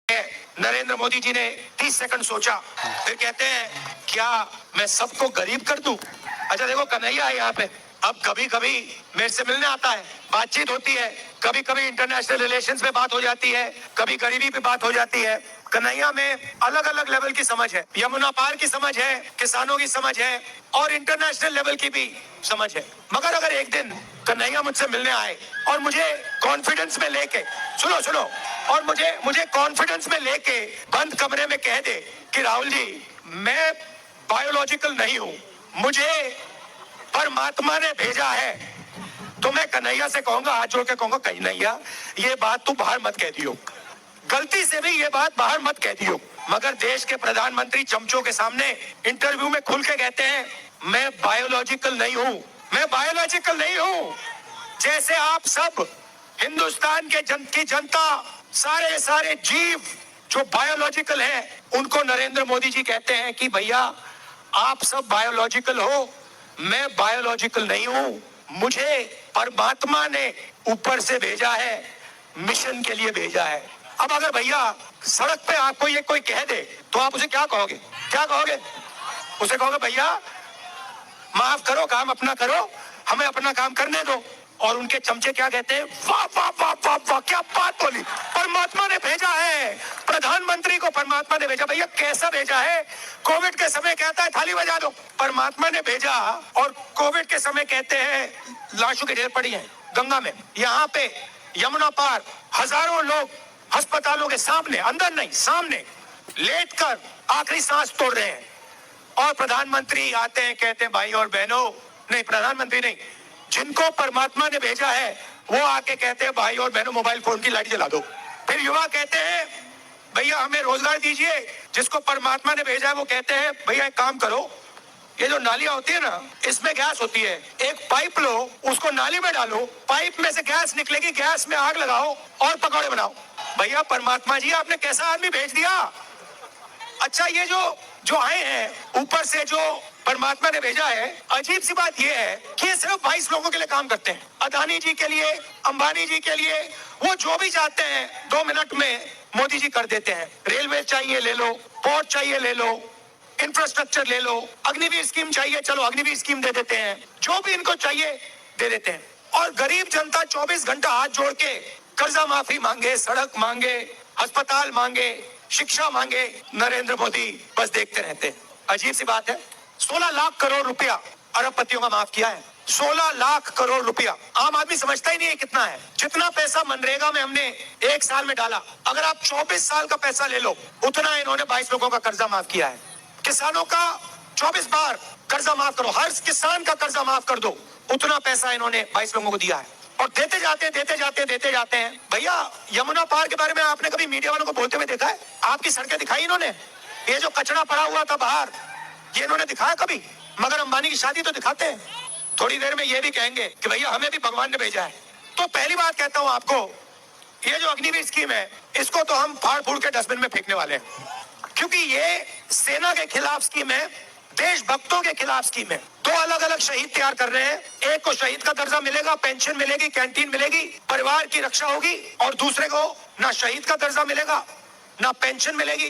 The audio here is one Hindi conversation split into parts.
नरेंद्र मोदी जी ने 30 सेकंड सोचा, फिर कहते हैं क्या मैं सबको गरीब कर दूं? अच्छा देखो, कन्हैया है यहाँ पे। अब कभी कभी मेरे से मिलने आता है, बातचीत होती है, कभी कभी इंटरनेशनल रिलेशंस पे बात हो जाती है, कभी गरीबी पे बात हो जाती है। कन्हैया में अलग अलग लेवल की समझ है, यमुना पार की समझ है, किसानों की समझ है और इंटरनेशनल लेवल की भी समझ है। मगर अगर एक दिन कन्हैया मुझसे मिलने आए और मुझे कॉन्फिडेंस में लेके सुनो और मुझे कॉन्फिडेंस में लेके बंद कमरे में कह दे कि राहुल जी मैं बायोलॉजिकल नहीं हूं, मुझे परमात्मा ने भेजा है, तो मैं कन्हैया से कहूंगा, हाथ जोड़ के कहूंगा, कन्हैया ये बात तू बाहर मत कह दियो, गलती से भी ये बात बाहर मत कह दियो। मगर देश के प्रधानमंत्री चमचों के सामने इंटरव्यू में खुल के कहते हैं मैं बायोलॉजिकल नहीं हूं, मैं बायोलॉजिकल नहीं हूं। जैसे आप सब हिंदुस्तान की जनता, सारे जीव जो बायोलॉजिकल है, उनको नरेंद्र मोदी जी कहते हैं कि भैया आप सब बायोलॉजिकल हो, मैं बायोलॉजिकल नहीं हूं, मुझे परमात्मा ने ऊपर से भेजा है, मिशन के लिए भेजा है। अब अगर भैया सड़क पे आपको ये कोई कह दे तो आप उसे क्या कहोगे? उसे कहोगे भैया माफ करो, काम अपना करो, हमें अपना काम करने दो। और उनके चमचे क्या कहते हैं? वाह वाह वाह वाह वाह, क्या बात बोली, परमात्मा ने भेजा है, प्रधानमंत्री को परमात्मा ने भेजा। भैया कैसा भेजा है? कोविड के समय कहता है थाली बजा दो, परमात्मा ने भेजा, और कोविड के समय कहते हैं लाशों की ढेर पड़ी है गंगा में। यहाँ पे यमुना पार हजारों लोग अस्पतालों के सामने, अंदर नहीं सामने लेटकर आखिरी सांस तोड़ रहे हैं, और प्रधानमंत्री आते हैं, कहते हैं भाई और बहनों, नहीं प्रधानमंत्री नहीं, जिनको परमात्मा ने भेजा है वो आके कहते हैं भाई और बहनों मोबाइल फोन की लाइट जला दो। फिर युवा कहते हैं भैया हमें रोजगार दीजिए। जिसको परमात्मा ने भेजा है वो कहते हैं भैया एक काम करो, ये जो नालियां होती है ना, इसमें गैस होती है, एक पाइप लो, उसको नाली में डालो, पाइप में से गैस निकलेगी, गैस में आग लगाओ और पकौड़े बनाओ। भैया परमात्मा जी आपने कैसा आदमी भेज दिया। अच्छा ये जो आए हैं ऊपर से, जो परमात्मा ने भेजा है, अजीब सी बात ये है कि ये सिर्फ 22 लोगों के लिए काम करते हैं, अदानी जी के लिए, अंबानी जी के लिए, वो जो भी चाहते हैं 2 मिनट में मोदी जी कर देते हैं। रेलवे चाहिए ले लो, पोर्ट चाहिए ले लो, इंफ्रास्ट्रक्चर ले लो, अग्निवीर स्कीम चाहिए, चलो अग्निवीर स्कीम दे देते हैं, जो भी इनको चाहिए दे देते हैं। और गरीब जनता 24 घंटा हाथ जोड़ के कर्जा माफी मांगे, सड़क मांगे, अस्पताल मांगे, शिक्षा मांगे, नरेंद्र मोदी बस देखते रहते हैं। अजीब सी बात है, 16 लाख करोड़ रुपया अरबपतियों का माफ किया है, 16 लाख करोड़ रुपया। आम आदमी समझता ही नहीं है कितना है। जितना पैसा मनरेगा में हमने 1 साल में डाला, अगर आप 24 साल का पैसा ले लो, उतना इन्होंने 22 लोगों का कर्जा माफ किया है। किसानों का 24 बार कर्जा माफ करो, हर किसान का कर्जा माफ कर दो, उतना पैसा इन्होंने 22 लोगों को दिया है। और देते जाते हैं। भैया यमुना पार के बारे में आपने कभी मीडिया वालों को बोलते हुए देखा है? आपकी सड़कें दिखाई इन्होंने? ये जो कचरा पड़ा हुआ था बाहर, ये इन्होंने दिखाया कभी? मगर अंबानी की शादी तो दिखाते हैं। थोड़ी देर में ये भी कहेंगे कि भैया हमें भी भगवान ने भेजा है। तो पहली बात कहता हूं आपको, ये जो अग्निवीर स्कीम है, इसको तो हम फाड़ फूड़ के डस्टबिन में फेंकने वाले हैं, क्योंकि ये सेना के खिलाफ स्कीम है, देशभक्तों के खिलाफ स्कीम है। 2 अलग अलग शहीद तैयार कर रहे हैं, एक को शहीद का दर्जा मिलेगा, पेंशन मिलेगी, कैंटीन मिलेगी, परिवार की रक्षा होगी, और दूसरे को ना शहीद का दर्जा मिलेगा, ना पेंशन मिलेगी,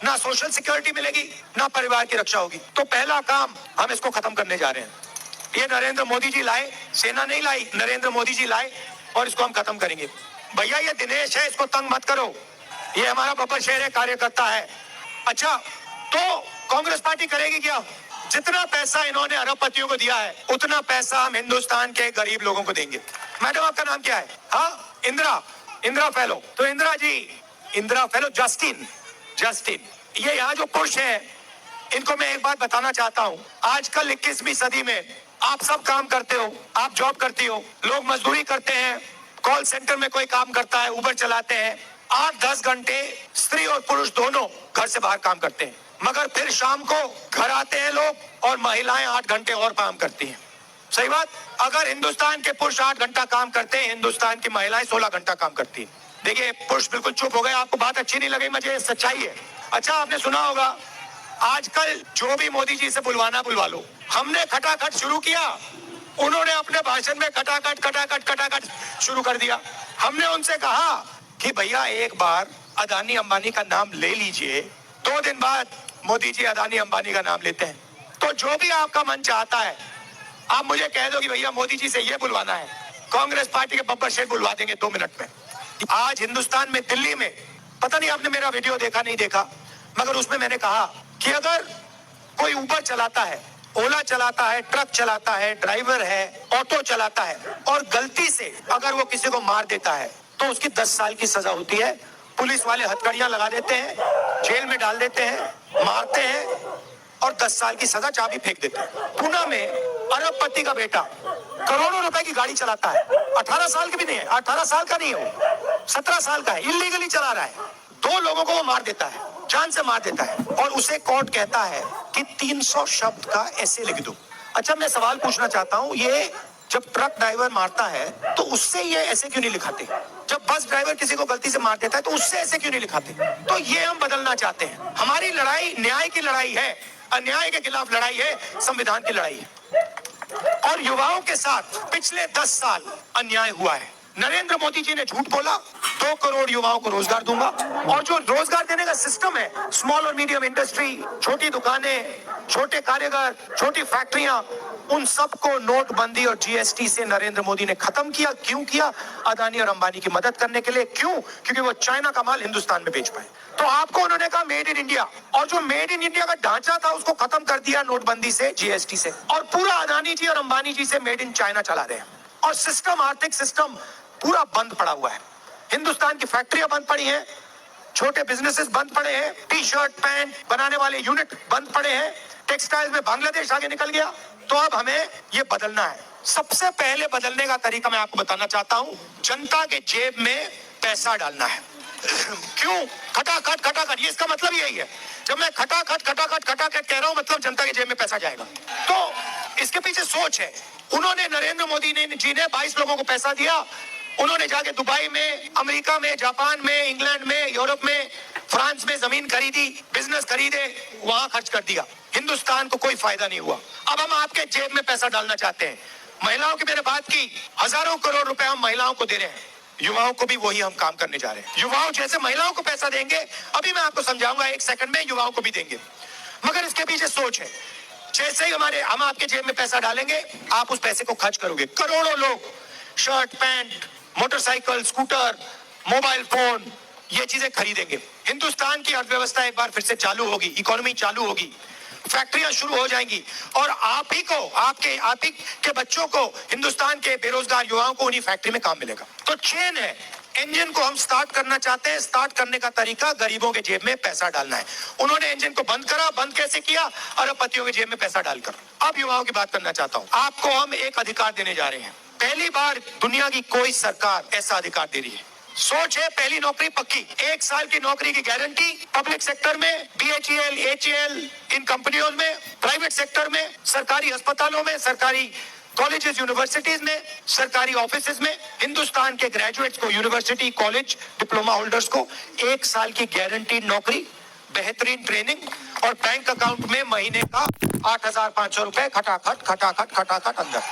ना सोशल सिक्योरिटी मिलेगी, ना परिवार की रक्षा होगी। तो पहला काम हम इसको खत्म करने जा रहे हैं। ये नरेंद्र मोदी जी लाए, सेना नहीं लाई, नरेंद्र मोदी जी लाए, और इसको हम खत्म करेंगे। भैया ये दिनेश है, इसको तंग मत करो, ये हमारा बब्बर शेर है, कार्यकर्ता है। अच्छा तो कांग्रेस पार्टी करेगी क्या? जितना पैसा इन्होंने अरबपतियों को दिया है, उतना पैसा हम हिंदुस्तान के गरीब लोगों को देंगे। मैडम आपका नाम क्या है? हाँ इंदिरा फैलो। तो इंदिरा फैलो जस्टिन, ये यहाँ जो पुरुष हैं, इनको मैं एक बात बताना चाहता हूँ। आजकल 21वीं सदी में आप सब काम करते हो, आप जॉब करती हो, लोग मजदूरी करते हैं, कॉल सेंटर में कोई काम करता है, उबर चलाते हैं, 8-10 घंटे स्त्री और पुरुष दोनों घर से बाहर काम करते हैं, मगर फिर शाम को घर आते हैं लोग, और महिलाएं 8 घंटे और काम करती हैं। सही बात? अगर हिंदुस्तान के पुरुष 8 घंटा काम करते हैं, हिंदुस्तान की महिलाएं 16 घंटा काम करती हैं। देखिए पुरुष बिल्कुल चुप हो गए, आपको बात अच्छी नहीं लगी, मुझे सच्चाई है। अच्छा आपने सुना होगा, आजकल जो भी मोदी जी से बुलवाना बुलवा लो, हमने खटाखट शुरू किया, उन्होंने अपने भाषण में खटाखट शुरू कर दिया। हमने उनसे कहा कि भैया एक बार अदानी अंबानी का नाम ले लीजिए, 2 दिन बाद मोदी जी अदानी अंबानी का नाम लेते हैं। तो जो भी आपका मन चाहता है, आप मुझे कह दो कि भैया मोदी जी से ये बुलवाना है, कांग्रेस पार्टी के बब्बर शेख बुलवा देंगे 2 मिनट में। आज हिंदुस्तान में, दिल्ली में, पता नहीं आपने मेरा वीडियो देखा नहीं देखा, मगर उसमें मैंने कहा कि अगर कोई ऊबर चलाता है, ओला चलाता है, ट्रक चलाता है, ड्राइवर है, ऑटो चलाता है और गलती से अगर वो किसी को मार देता है तो उसकी 10 साल की सजा होती है। पुलिस वाले हथकड़ियां लगा देते हैं, जेल में डाल देते हैं, मारते हैं और 10 साल की सजा, चाबी फेंक देते हैं। पुणे में अरबपति का बेटा करोड़ों रुपए की गाड़ी चलाता है, 18 साल की भी नहीं है, 18 साल का नहीं है वो, 17 साल का है, इलीगली चला रहा है। 2 लोगों को वो मार देता है, जान से मार देता है और उसे कोर्ट कहता है कि 300 शब्द का ऐसे लिख दो। अच्छा, मैं सवाल पूछना चाहता हूं, ये जब ट्रक ड्राइवर मारता है तो उससे ये ऐसे क्यों नहीं लिखाते? जब बस ड्राइवर किसी को गलती से मार देता है तो उससे ऐसे क्यों नहीं लिखाते? तो ये हम बदलना चाहते हैं। हमारी लड़ाई न्याय की लड़ाई है, अन्याय के खिलाफ लड़ाई है, संविधान की लड़ाई है। और युवाओं के साथ पिछले 10 साल अन्याय हुआ है। नरेंद्र मोदी जी ने झूठ बोला, 2 करोड़ युवाओं को रोजगार दूंगा, और जो रोजगार देने का सिस्टम है, स्मॉल और मीडियम इंडस्ट्री, छोटी दुकानें, छोटे कारीगर, छोटी फैक्ट्रियां, उन सबको नोटबंदी और जीएसटी से नरेंद्र मोदी ने खत्म किया। क्यों किया? अदानी और अंबानी की मदद करने के लिए। क्यों? क्योंकि वो चाइना का माल हिंदुस्तान में बेच पाए। तो आपको उन्होंने कहा मेड इन इंडिया, और जो मेड इन इंडिया का ढांचा था उसको खत्म कर दिया नोटबंदी से, जीएसटी से, और पूरा अदानी जी और अंबानी जी से मेड इन चाइना चला रहे हैं। और सिस्टम, आर्थिक सिस्टम पूरा बंद पड़ा हुआ है। हिंदुस्तान की फैक्ट्रियां बंद पड़ी हैं, छोटे बिजनेसेस बंद पड़े हैं, टी शर्ट पैंट बनाने वाले यूनिट बंद पड़े हैं, टेक्सटाइल में बांग्लादेश आगे निकल गया। तो अब हमें ये बदलना है। सबसे पहले बदलने का तरीका मैं आपको बताना चाहता हूं, जनता के जेब में पैसा डालना है। क्यों? खटाखट खटाखट, ये इसका मतलब यही है। जब मैं खटाखट खटाखट खटाखट कह रहा हूं, मतलब जनता के जेब में पैसा जाएगा। तो इसके पीछे सोच है। उन्होंने, नरेंद्र मोदी जी ने 22 लोगों को पैसा दिया। उन्होंने जाके दुबई में, अमेरिका में, जापान में, इंग्लैंड में, यूरोप में, फ्रांस में जमीन खरीदी, बिजनेस खरीदे, वहां खर्च कर दिया। हिंदुस्तान को कोई फायदा नहीं हुआ। अब हम आपके जेब में पैसा डालना चाहते हैं। महिलाओं की मैंने बात की, हजारों करोड़ रुपए हम महिलाओं को दे रहे हैं। युवाओं को भी वही हम काम करने जा रहे हैं। युवाओं जैसे महिलाओं को पैसा देंगे, अभी मैं आपको समझाऊंगा 1 सेकंड में, युवाओं को भी देंगे। मगर इसके पीछे सोच है। जैसे ही हम आपके जेब में पैसा डालेंगे, आप उस पैसे को खर्च करोगे। करोड़ों लोग shirt pant, motorcycle, scooter, mobile phone, ये चीजें खरीदेंगे। हिंदुस्तान की अर्थव्यवस्था एक बार फिर से चालू होगी, इकोनॉमी चालू होगी, फैक्ट्रियां शुरू हो जाएंगी, और आप ही को, आप ही के बच्चों को, हिंदुस्तान के बेरोजगार युवाओं को उन्हीं फैक्ट्री में काम मिलेगा। तो चेन है, इंजन को हम स्टार्ट करना चाहते हैं। स्टार्ट करने का तरीका गरीबों के जेब में पैसा डालना है। उन्होंने इंजन को बंद करा। बंद कैसे किया? अरबपतियों के जेब में पैसा डालकर। अब युवाओं की बात करना चाहता हूं। आपको हम एक अधिकार देने जा रहे हैं। पहली बार दुनिया की कोई सरकार ऐसा अधिकार दे रही है। सोच है, पहली नौकरी पक्की, 1 साल की नौकरी की गारंटी, पब्लिक सेक्टर में, BHEL, HAL, इन कंपनियों में, प्राइवेट सेक्टर में, सरकारी अस्पतालों में, सरकारी कॉलेजेस, यूनिवर्सिटीज में, सरकारी ऑफिसेज में, हिंदुस्तान के ग्रेजुएट्स को, यूनिवर्सिटी, कॉलेज, डिप्लोमा होल्डर्स को 1 साल की गारंटीड नौकरी, बेहतरीन ट्रेनिंग, और बैंक अकाउंट में महीने का 8,500 रुपए खटाखट खटाखट खटाखट अंदर।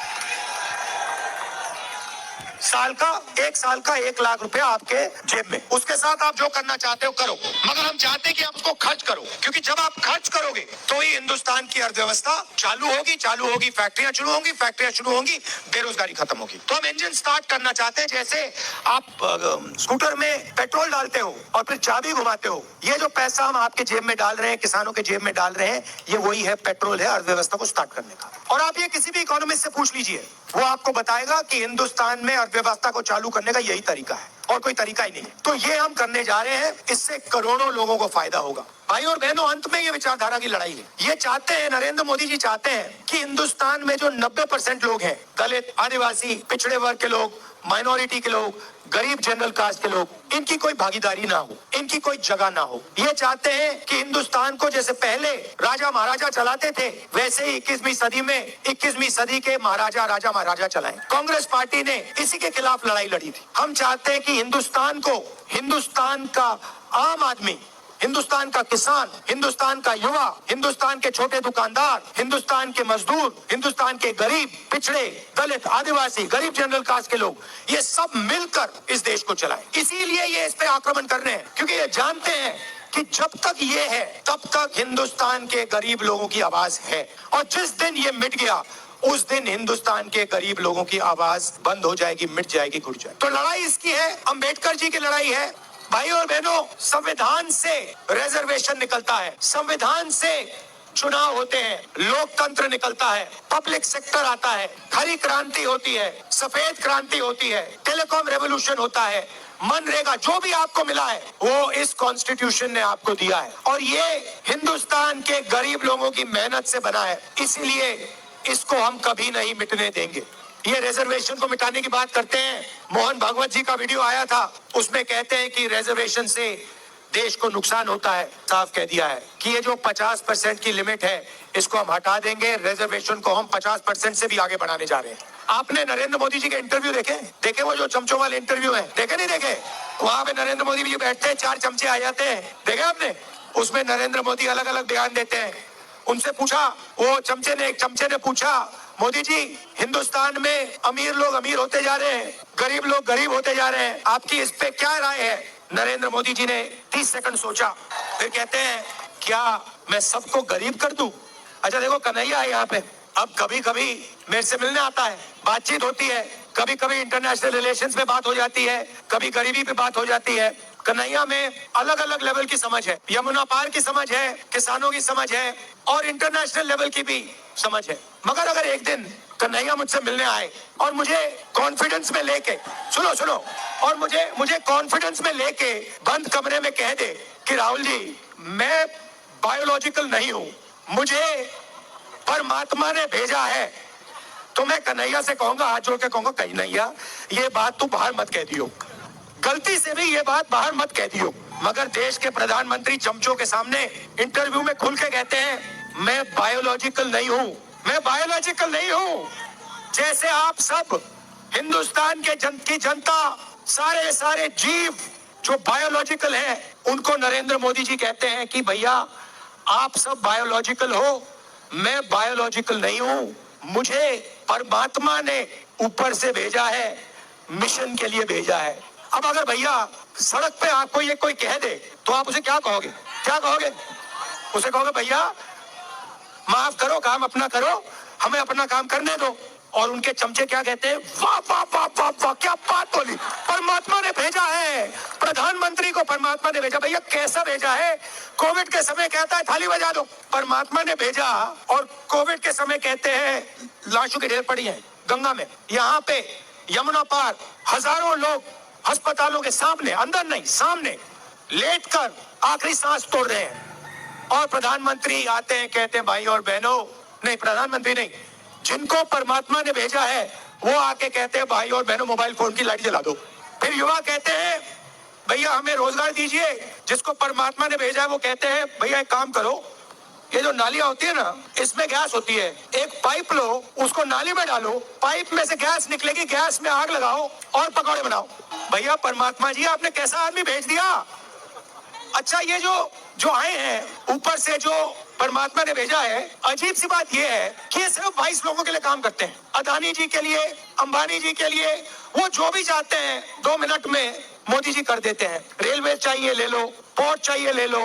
एक साल का 1 लाख रुपया आपके जेब में। उसके साथ आप जो करना चाहते हो करो, मगर हम चाहते हैं कि आप उसको खर्च करो, क्योंकि जब आप खर्च करोगे तो ही हिंदुस्तान की अर्थव्यवस्था चालू होगी, फैक्ट्रियां शुरू होंगी, बेरोजगारी खत्म होगी। तो हम इंजन स्टार्ट करना चाहते हैं। जैसे आप स्कूटर में पेट्रोल डालते हो और फिर चाबी घुमाते हो, ये जो पैसा हम आपके जेब में डाल रहे हैं, किसानों के जेब में डाल रहे हैं, ये वही है, पेट्रोल है अर्थव्यवस्था को स्टार्ट करने का। और आप ये किसी भी इकोनॉमिस्ट से पूछ लीजिए, वो आपको बताएगा कि हिंदुस्तान में अर्थव्यवस्था को चालू करने का यही तरीका है, और कोई तरीका ही नहीं है। तो ये हम करने जा रहे हैं, इससे करोड़ों लोगों को फायदा होगा। भाई और बहनों, अंत में ये विचारधारा की लड़ाई है। ये चाहते हैं, नरेंद्र मोदी जी चाहते हैं कि हिंदुस्तान में जो 90% लोग हैं, दलित, आदिवासी, पिछड़े वर्ग के लोग, माइनॉरिटी के लोग, गरीब जनरल कास्ट के लोग, इनकी कोई भागीदारी ना हो, इनकी कोई जगह ना हो। ये चाहते हैं कि हिंदुस्तान को जैसे पहले राजा महाराजा चलाते थे, वैसे ही 21वीं सदी में 21वीं सदी के महाराजा, राजा महाराजा चलाएं। कांग्रेस पार्टी ने इसी के खिलाफ लड़ाई लड़ी थी। हम चाहते हैं कि हिंदुस्तान का आम आदमी हिंदुस्तान का किसान, हिंदुस्तान का युवा, हिंदुस्तान के छोटे दुकानदार, हिंदुस्तान के मजदूर, हिंदुस्तान के गरीब, पिछड़े, दलित, आदिवासी, गरीब जनरल कास्ट के लोग, ये सब मिलकर इस देश को चलाएं। इसीलिए ये इस पे आक्रमण कर रहे हैं, क्योंकि ये जानते हैं कि जब तक ये है तब तक हिंदुस्तान के गरीब लोगों की आवाज है, और जिस दिन ये मिट गया उस दिन हिंदुस्तान के गरीब लोगों की आवाज बंद हो जाएगी, मिट जाएगी, घुट जाएगी। तो लड़ाई इसकी है, अंबेडकर जी की लड़ाई है। भाई और बहनों, संविधान से रिजर्वेशन निकलता है, संविधान से चुनाव होते हैं, लोकतंत्र निकलता है, पब्लिक सेक्टर आता है, हरी क्रांति होती है, सफेद क्रांति होती है, टेलीकॉम रेवोल्यूशन होता है, मनरेगा, जो भी आपको मिला है वो इस कॉन्स्टिट्यूशन ने आपको दिया है, और ये हिंदुस्तान के गरीब लोगों की मेहनत से बना है। इसलिए इसको हम कभी नहीं मिटने देंगे। ये रिजर्वेशन को मिटाने की बात करते हैं, मोहन भागवत जी का वीडियो आया था, उसमें कहते हैं कि रिजर्वेशन से देश को नुकसान होता है। साफ कह दिया है कि ये जो 50% की लिमिट है इसको हम हटा देंगे, रिजर्वेशन को हम 50% से भी आगे बढ़ाने जा रहे हैं। आपने नरेंद्र मोदी जी के इंटरव्यू देखे वो जो चमचों वाले इंटरव्यू है, देखे नहीं देखे? वहां पे नरेंद्र मोदी जी बैठते हैं, 4 चमचे आ जाते हैं, देखे आपने? उसमें नरेंद्र मोदी अलग अलग बयान देते हैं। उनसे पूछा, वो एक चमचे ने पूछा, मोदी जी, हिंदुस्तान में अमीर लोग अमीर होते जा रहे हैं, गरीब लोग गरीब होते जा रहे हैं, आपकी इस पे क्या राय है? नरेंद्र मोदी जी ने 30 सेकंड सोचा, फिर कहते हैं, क्या मैं सबको गरीब कर दूं? अच्छा देखो, कन्हैया है यहाँ पे, अब कभी कभी मेरे से मिलने आता है, बातचीत होती है, कभी कभी इंटरनेशनल रिलेशंस पे बात हो जाती है, कभी गरीबी पे बात हो जाती है। कन्हैया में अलग अलग लेवल की समझ है, यमुना पार की समझ है, किसानों की समझ है, और इंटरनेशनल लेवल की भी समझ है। मगर अगर एक दिन कन्हैया मुझसे मिलने आए और मुझे कॉन्फिडेंस में लेके, सुनो, और मुझे कॉन्फिडेंस में लेके बंद कमरे में कह दे कि राहुल जी, मैं बायोलॉजिकल नहीं हूं, मुझे परमात्मा ने भेजा है, तो मैं कन्हैया से कहूंगा, हाथ जोड़ के कहूंगा, कन्हैया ये बात तू बाहर मत कह दियो, गलती से भी ये बात बाहर मत कह दियो। मगर देश के प्रधानमंत्री चमचों के सामने इंटरव्यू में खुल के कहते हैं, मैं बायोलॉजिकल नहीं हूं, मैं बायोलॉजिकल नहीं हूं। जैसे आप सब हिंदुस्तान की जनता, सारे जीव जो बायोलॉजिकल है, उनको नरेंद्र मोदी जी कहते हैं कि भैया आप सब बायोलॉजिकल हो, मैं बायोलॉजिकल नहीं हूं, मुझे परमात्मा ने ऊपर से भेजा है, मिशन के लिए भेजा है। अब अगर भैया सड़क पे आपको ये कोई कह दे तो आप उसे क्या कहोगे? उसे कहोगे, भैया माफ करो, काम अपना करो, हमें अपना काम करने दो। और उनके चमचे क्या कहते हैं? वाह वाह वाह वाह वाह, क्या बात बोली, परमात्मा ने भेजा है, प्रधानमंत्री को परमात्मा ने भेजा। भैया कैसा भेजा है? कोविड के समय कहता है थाली बजा दो, परमात्मा ने भेजा, और कोविड के समय कहते हैं लाशों की ढेर पड़ी है गंगा में। यहाँ पे यमुना पार हजारों लोग अस्पतालों के सामने, अंदर नहीं सामने लेटकर आखिरी सांस तोड़ रहे हैं, और प्रधानमंत्री आते हैं, कहते हैं भाई और बहनों, नहीं प्रधानमंत्री नहीं, जिनको परमात्मा ने भेजा है वो आके कहते हैं भाई और बहनों मोबाइल फोन की लाइट जला दो। फिर युवा कहते हैं भैया हमें रोजगार दीजिए। जिसको परमात्मा ने भेजा है वो कहते हैं भैया एक काम करो, ये जो नालियां होती है ना, इसमें गैस होती है, एक पाइप लो, उसको नाली में डालो, पाइप में से गैस निकलेगी, गैस में आग लगाओ और पकौड़े बनाओ। भैया परमात्मा जी आपने कैसा आदमी भेज दिया। अच्छा ये जो आए हैं ऊपर से, जो परमात्मा ने भेजा है, अजीब सी बात ये है कि ये सिर्फ 22 लोगों के लिए काम करते हैं, अदानी जी के लिए, अंबानी जी के लिए, वो जो भी चाहते हैं 2 मिनट में मोदी जी कर देते हैं। रेलवे चाहिए ले लो, पोर्ट चाहिए ले लो,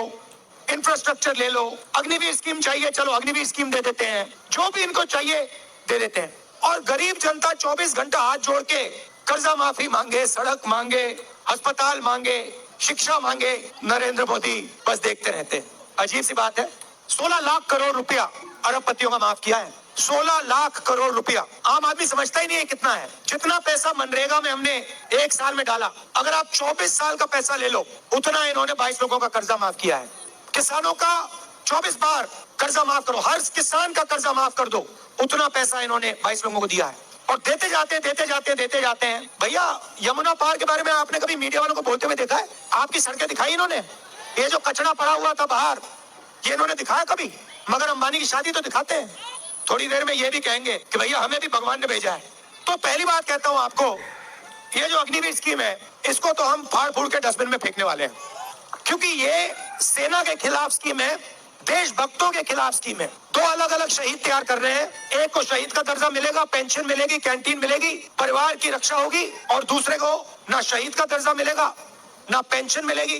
इंफ्रास्ट्रक्चर ले लो, अग्निवीर स्कीम चाहिए, चलो अग्निवीर स्कीम दे देते हैं, जो भी इनको चाहिए दे देते हैं। और गरीब जनता 24 घंटा हाथ जोड़ के कर्जा माफी मांगे, सड़क मांगे, अस्पताल मांगे, शिक्षा मांगे, नरेंद्र मोदी बस देखते रहते हैं। अजीब सी बात है, 16 लाख करोड़ रुपया अरबपतियों का माफ किया है, 16 लाख करोड़ रुपया। आम आदमी समझता ही नहीं है कितना है। जितना पैसा मनरेगा में हमने 1 साल में डाला, अगर आप 24 साल का पैसा ले लो, उतना इन्होंने 22 लोगों का कर्जा माफ किया है। किसानों का 24 बार कर्जा माफ करो, हर किसान का कर्जा माफ कर दो, उतना पैसा इन्होंने 22 लोगों को दिया है। और देते जाते हैं। भैया यमुना पार के बारे में आपने कभी मीडिया वालों को बोलते हुए देखा है? आपकी सड़कें दिखाई इन्होंने? ये जो कचरा पड़ा हुआ था बाहर, ये इन्होंने दिखाया कभी? मगर अंबानी की शादी तो दिखाते हैं। थोड़ी देर में ये भी कहेंगे कि भैया हमें भी भगवान ने भेजा है। तो पहली बात कहता हूं आपको, ये जो अग्निवीर स्कीम है, इसको तो हम फाड़ फूड़ के डस्टबिन में फेंकने वाले हैं, क्योंकि ये सेना के खिलाफ स्कीम है, देशभक्तों के खिलाफ स्कीम है। दो अलग अलग शहीद तैयार कर रहे हैं। एक को शहीद का दर्जा मिलेगा, पेंशन मिलेगी, कैंटीन मिलेगी, परिवार की रक्षा होगी, और दूसरे को ना शहीद का दर्जा मिलेगा, ना पेंशन मिलेगी,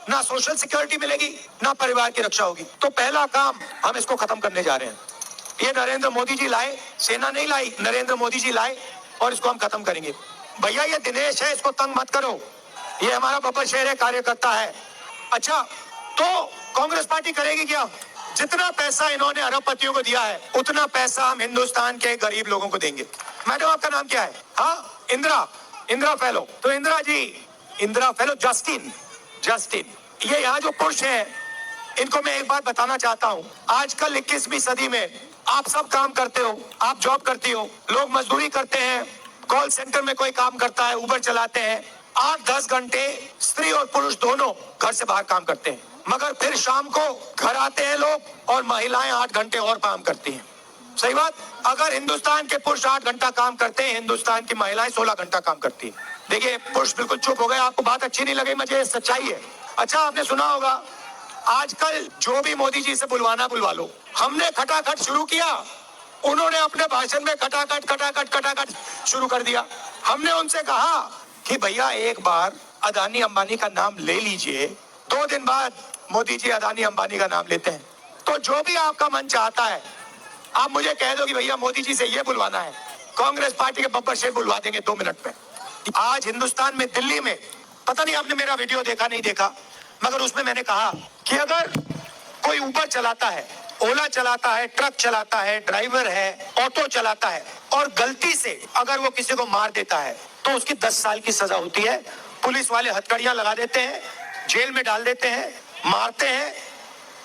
ना सोशल सिक्योरिटी मिलेगी, ना परिवार की रक्षा होगी। तो पहला काम हम इसको खत्म करने जा रहे हैं। ये नरेंद्र मोदी जी लाए, सेना नहीं लाई, नरेंद्र मोदी जी लाए, और इसको हम खत्म करेंगे। भैया ये दिनेश है, इसको तंग मत करो, ये हमारा बब्बर शेर है, कार्यकर्ता है। अच्छा, तो कांग्रेस पार्टी करेगी क्या? जितना पैसा इन्होंने अरबपतियों को दिया है, उतना पैसा हम हिंदुस्तान के गरीब लोगों को देंगे। मैडम आपका नाम क्या है? हाँ, इंदिरा फेलो। तो इंदिरा फेलो जस्टिन, ये यहाँ जो पुरुष है, इनको मैं एक बात बताना चाहता हूँ। आजकल 21वीं सदी में आप सब काम करते हो, आप जॉब करती हो, लोग मजदूरी करते हैं, कॉल सेंटर में कोई काम करता है, उबर चलाते हैं, 8-10 घंटे स्त्री और पुरुष दोनों घर से बाहर काम करते हैं, मगर फिर शाम को घर आते हैं लोग और महिलाएं 8 घंटे और काम करती हैं। सही बात? अगर हिंदुस्तान के पुरुष 8 घंटा काम करते हैं, हिंदुस्तान की महिलाएं 16 घंटा काम करती हैं। देखिए, पुरुष बिल्कुल चुप हो गए, आपको बात अच्छी नहीं लगी, मुझे सच्चाई है। अच्छा, आपने सुना होगा आजकल जो भी मोदी जी से बुलवाना बुलवा लो। हमने खटाखट शुरू किया, उन्होंने अपने भाषण में खटाखट शुरू कर दिया। हमने उनसे कहा कि भैया एक बार अदानी अंबानी का नाम ले लीजिए। 2 दिन बाद मोदी जी अदानी अंबानी का नाम लेते हैं। तो जो भी आपका मन चाहता है, आप मुझे कह दो कि भैया मोदी जी से ये बुलवाना है, कांग्रेस पार्टी के बब्बर शेर बुलवा देंगे 2 मिनट में। आज हिंदुस्तान में, दिल्ली में, पता नहीं आपने मेरा वीडियो देखा नहीं देखा, मगर उसमें मैंने कहा कि अगर कोई ऊबर चलाता है, ओला चलाता है, ट्रक चलाता है, ड्राइवर है, ऑटो चलाता है, और गलती से अगर वो किसी को मार देता है तो उसकी 10 साल की सजा होती है। पुलिस वाले हथकड़ियां लगा देते हैं, जेल में डाल देते हैं, मारते हैं,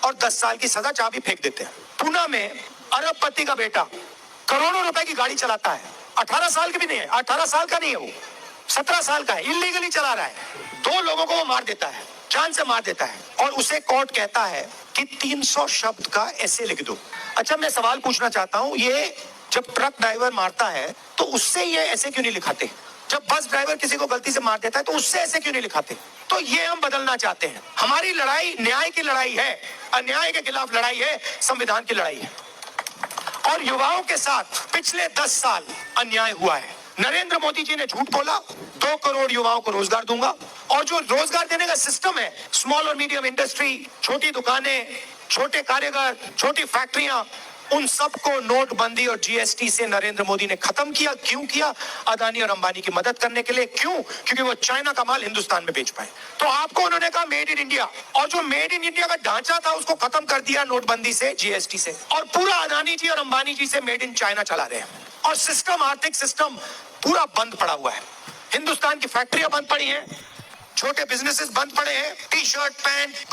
और 10 साल की सजा, चाबी फेंक देते हैं। पुणे में अरबपति का बेटा करोड़ों रुपए की गाड़ी चलाता है, 18 साल की भी नहीं है, 18 साल का नहीं है वो, 17 साल का है, इलीगली चला रहा है। 2 लोगों को वो मार देता है, जान से मार देता है, और उसे कोर्ट कहता है कि 300 शब्द का ऐसे लिख दो। अच्छा, मैं सवाल पूछना चाहता हूं, ये जब ट्रक ड्राइवर मारता है तो उससे ये ऐसे क्यों नहीं लिखाते? जब बस ड्राइवर किसी को गलती से मार देता है तो उससे ऐसे क्यों नहीं लिखाते? तो ये हम बदलना चाहते हैं। हमारी लड़ाई न्याय की लड़ाई है, अन्याय के खिलाफ लड़ाई है, संविधान की लड़ाई है। और युवाओं के साथ पिछले 10 साल अन्याय हुआ है। नरेंद्र मोदी जी ने झूठ बोला, 2 करोड़ युवाओं को रोजगार दूंगा, और जो रोजगार देने का सिस्टम है, स्मॉल और मीडियम इंडस्ट्री, छोटी दुकानें, छोटे कारीगर, छोटी फैक्ट्रियां, उन सबको नोटबंदी और जीएसटी से नरेंद्र मोदी ने खत्म किया। क्यों किया? अदानी और अंबानी की मदद करने के लिए। क्यों? क्योंकि वो चाइना का माल हिंदुस्तान में बेच पाए। तो आपको उन्होंने कहा मेड इन इंडिया, और जो मेड इन इंडिया का ढांचा था उसको खत्म कर दिया नोटबंदी से, जीएसटी से, और पूरा अदानी जी और अंबानी जी से मेड इन चाइना चला रहे हैं। और सिस्टम, आर्थिक सिस्टम पूरा बंद पड़ा हुआ है। हिंदुस्तान की फैक्ट्रियां बंद पड़ी हैं, छोटे बिजनेसेस बंद पड़े हैं, टी शर्ट, पैंट,